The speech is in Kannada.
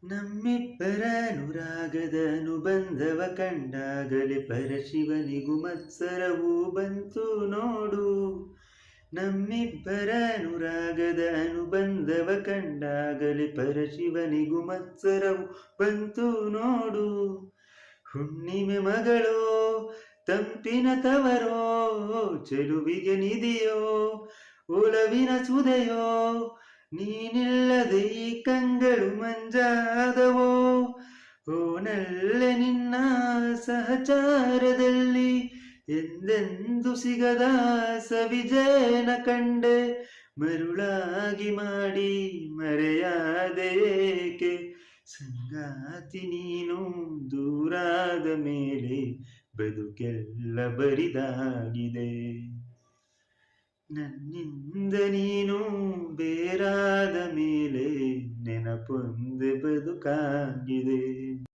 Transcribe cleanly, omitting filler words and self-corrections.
ನಮ್ಮಿಬ್ಬರ ಅನುರಾಗದ ಅನುಬಂಧವ ಕಂಡಾಗಲೇ ಪರಶಿವನಿಗೂ ಮತ್ಸರವು ಬಂತು ನೋಡು. ನಮ್ಮಿಬ್ಬರ ಅನುರಾಗದ ಅನುಬಂಧವ ಕಂಡಾಗಲೇ ಪರಶಿವನಿಗೂ ಮತ್ಸರವು ಬಂತು ನೋಡು. ಹುಣ್ಣಿಮೆ ಮಗಳೋ ತಂಪಿನ ತವರೋ, ಚೆಲುವಿಗೆ ನಿಧಿಯೋ ಒಲವಿನ ಸುದೆಯೋ, ನೀನಿಲ್ಲದೆ ಈ ಕಂಗಳು ಮಂಜಾದವೋ. ಓನಲ್ಲೆ ನಿನ್ನ ಸಹಚಾರದಲ್ಲಿ ಎಂದೆಂದು ಸಿಗದ ಸವಿಜೇನ ಕಂಡೆ. ಮರುಳಾಗಿ ಮಾಡಿ ಮರೆಯಾದೇಕೆ ಸಂಗಾತಿ ನೀನು ದೂರಾದ ಮೇಲೆ ಬದುಕೆಲ್ಲ ಬರಿದಾಗಿದೆ. ನನ್ನಿಂದ ನೀನು ಬೇರಾದ ಮೇಲೆ ನೆನಪೊಂದೆ ಬದುಕಾಗಿದೆ.